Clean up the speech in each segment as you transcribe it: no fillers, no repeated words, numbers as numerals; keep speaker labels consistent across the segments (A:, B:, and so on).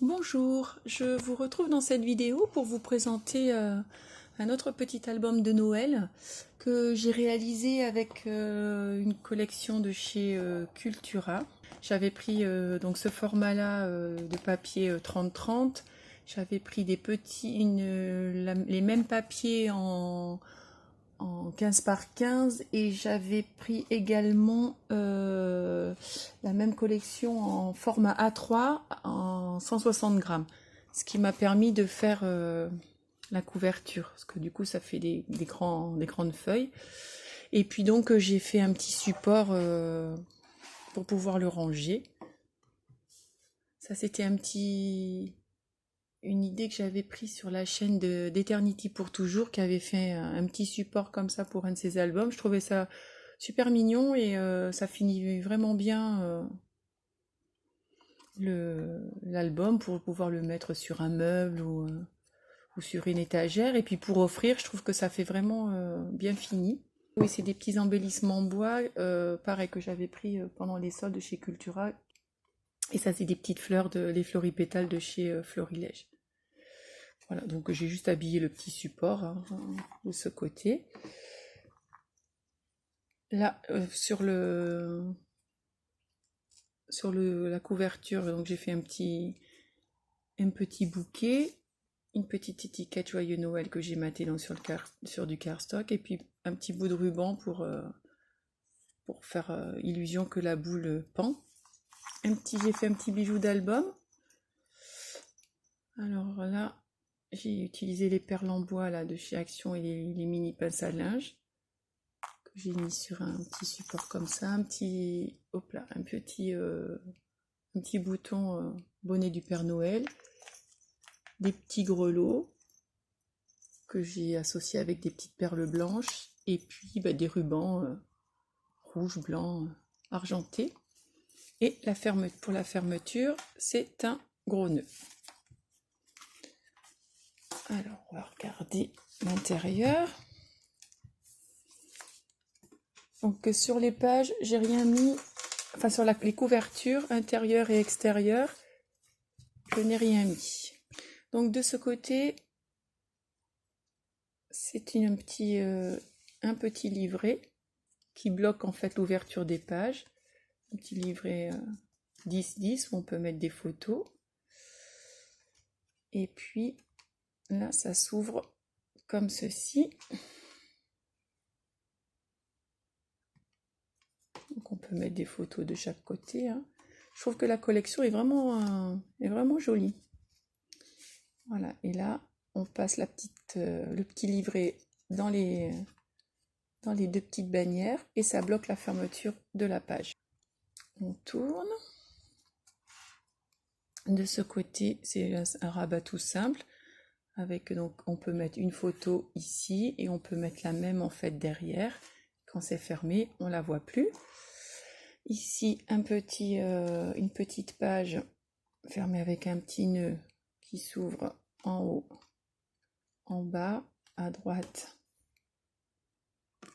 A: Bonjour, je vous retrouve dans cette vidéo pour vous présenter un autre petit album de Noël que j'ai réalisé avec une collection de chez Cultura. J'avais pris donc ce format-là de papier 30-30. J'avais pris des les mêmes papiers en 15 par 15 et j'avais pris également la même collection en format A3 en 160 grammes, ce qui m'a permis de faire la couverture, parce que du coup ça fait des grandes feuilles. Et puis donc j'ai fait un petit support pour pouvoir le ranger. Ça c'était une idée que j'avais prise sur la chaîne d'Eternity pour toujours, qui avait fait un petit support comme ça pour un de ses albums. Je trouvais ça super mignon et ça finit vraiment bien l'album pour pouvoir le mettre sur un meuble ou sur une étagère. Et puis pour offrir, je trouve que ça fait vraiment bien fini. Oui, c'est des petits embellissements en bois, pareil que j'avais pris pendant les soldes chez Cultura. Et ça, c'est des petites fleurs, les floripétales de chez Florilège. Voilà, donc j'ai juste habillé le petit support de ce côté. Là, sur la couverture, donc j'ai fait un petit bouquet, une petite étiquette Joyeux Noël que j'ai maté sur du cardstock, et puis un petit bout de ruban pour faire illusion que la boule pend. J'ai fait un petit bijou d'album. Alors là, j'ai utilisé les perles en bois là, de chez Action et les mini pinces à linge. Que j'ai mis sur un petit support comme ça, un petit bouton bonnet du Père Noël, des petits grelots que j'ai associés avec des petites perles blanches, et puis des rubans rouges, blancs, argentés. Et pour la fermeture, c'est un gros nœud. Alors, on va regarder l'intérieur. Donc, sur les pages, j'ai rien mis, enfin sur les couvertures intérieures et extérieures, je n'ai rien mis. Donc, de ce côté, c'est un petit livret qui bloque en fait l'ouverture des pages. Un petit livret 10-10 où on peut mettre des photos. Et puis, là, ça s'ouvre comme ceci. Donc on peut mettre des photos de chaque côté. Je trouve que la collection est vraiment jolie. Voilà, et là, on passe le petit livret dans les deux petites bannières et ça bloque la fermeture de la page. On tourne. De ce côté, c'est un rabat tout simple. Donc on peut mettre une photo ici et on peut mettre la même en fait derrière. Quand c'est fermé, on la voit plus. Ici, une petite page fermée avec un petit nœud qui s'ouvre en haut, en bas, à droite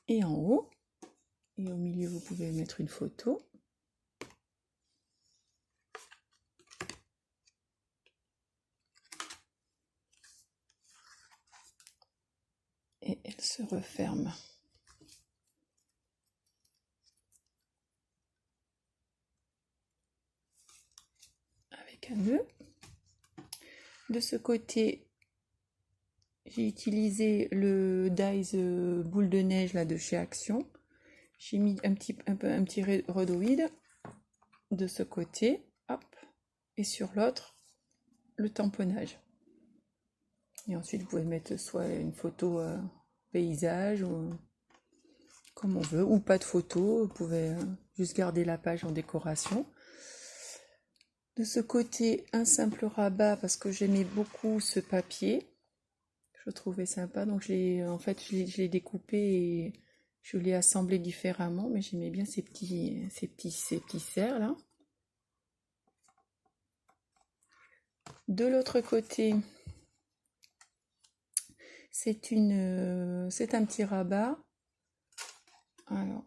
A: et en haut. Et au milieu, vous pouvez mettre une photo. Et elle se referme. Avec un nœud. De ce côté, j'ai utilisé le Dies boule de neige là, de chez Action. J'ai mis un petit rhodoïde de ce côté, hop, et sur l'autre, le tamponnage. Et ensuite, vous pouvez mettre soit une photo paysage, ou comme on veut, ou pas de photo, vous pouvez juste garder la page en décoration. De ce côté, un simple rabat, parce que j'aimais beaucoup ce papier. Je trouvais sympa, donc je l'ai découpé et je l'ai assemblé différemment, mais j'aimais bien ces petits cerfs là. De l'autre côté, c'est un petit rabat. Alors,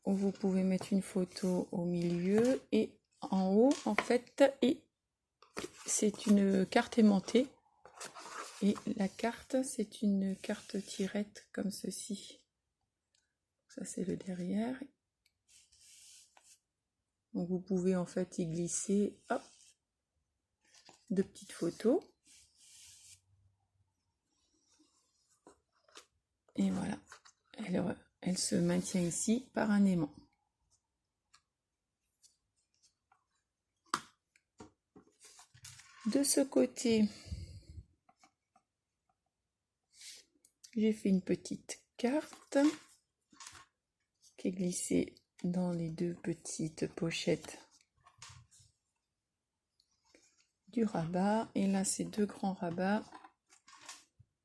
A: vous pouvez mettre une photo au milieu et en haut, en fait, et c'est une carte aimantée. Et la carte, c'est une carte tirette comme ceci. Ça, c'est le derrière. Donc, vous pouvez en fait y glisser hop, 2 petites photos. Et voilà, elle se maintient ici par un aimant. De ce côté, j'ai fait une petite carte qui est glissée dans les 2 petites pochettes du rabat. Et là, c'est 2 grands rabats.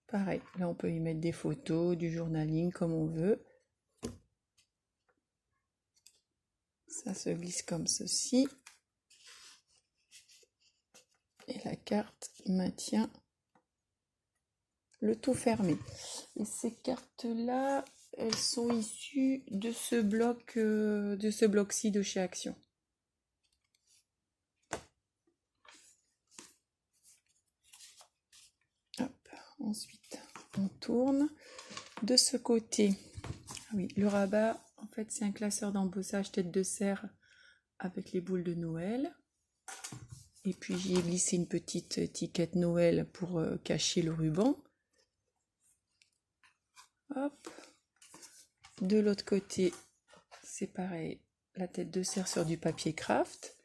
A: Pareil, là on peut y mettre des photos, du journaling comme on veut. Ça se glisse comme ceci. Et la carte maintient le tout fermé. Et ces cartes-là, elles sont issues de ce bloc-ci de chez Action. Hop, ensuite, on tourne. De ce côté, oui, le rabat, en fait, c'est un classeur d'embossage tête de serre avec les boules de Noël. Et puis, j'y ai glissé une petite étiquette Noël pour cacher le ruban. Hop. De l'autre côté, c'est pareil, la tête de serre sur du papier craft.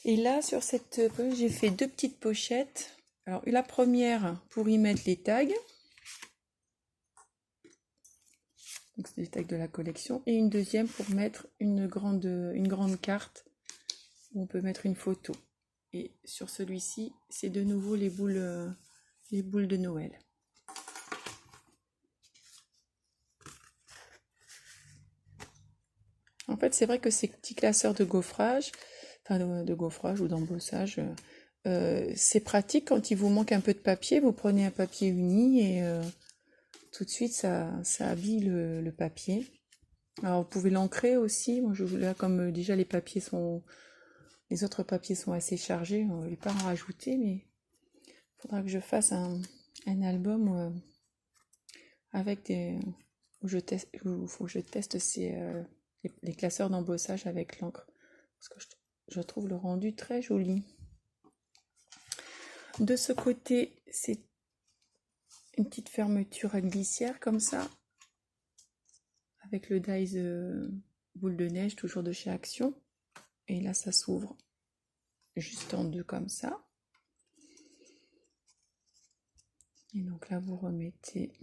A: Et là, sur cette poche, j'ai fait 2 petites pochettes. Alors, la première pour y mettre les tags. Donc, c'est les tags de la collection. Et une deuxième pour mettre une grande carte où on peut mettre une photo. Et sur celui-ci, c'est de nouveau les boules de Noël. En fait, c'est vrai que ces petits classeurs de gaufrage, enfin de gaufrage ou d'embossage, c'est pratique quand il vous manque un peu de papier. Vous prenez un papier uni et tout de suite, ça habille le papier. Alors, vous pouvez l'ancrer aussi. Moi, là, comme déjà les autres papiers sont assez chargés, on ne va pas en rajouter, mais il faudra que je fasse un album avec où je teste les classeurs d'embossage avec l'encre, parce que je trouve le rendu très joli. De ce côté, c'est une petite fermeture à glissière comme ça, avec le dies boule de neige, toujours de chez Action. Et là, ça s'ouvre juste en 2 comme ça. Et donc là, vous remettez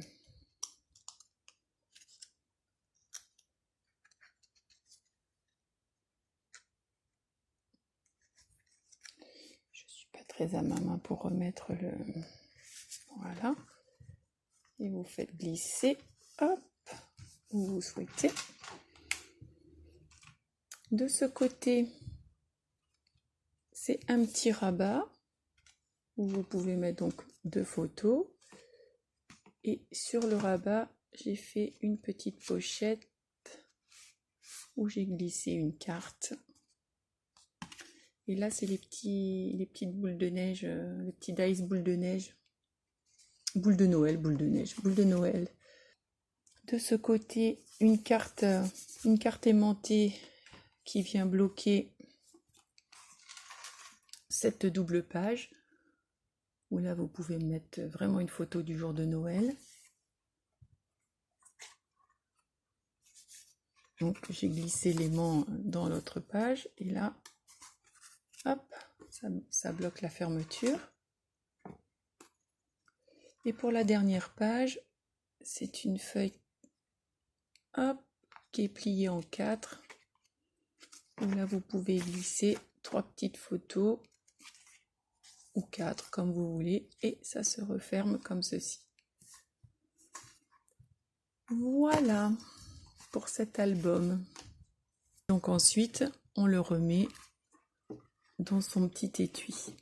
A: très à ma main pour remettre le... Voilà. Et vous faites glisser, hop, où vous souhaitez. De ce côté, c'est un petit rabat où vous pouvez mettre donc 2 photos. Et sur le rabat, j'ai fait une petite pochette où j'ai glissé une carte. Et là, c'est les petites boules de neige, les petits dice boules de neige. Boules de Noël, boules de neige, boules de Noël. De ce côté, une carte aimantée qui vient bloquer cette double page. Où là, vous pouvez mettre vraiment une photo du jour de Noël. Donc, j'ai glissé l'aimant dans l'autre page. Et là, hop, ça bloque la fermeture. Et pour la dernière page, c'est une feuille hop, qui est pliée en 4. Où là, vous pouvez glisser 3 petites photos ou 4 comme vous voulez. Et ça se referme comme ceci. Voilà pour cet album. Donc ensuite, on le remet dans son petit étui.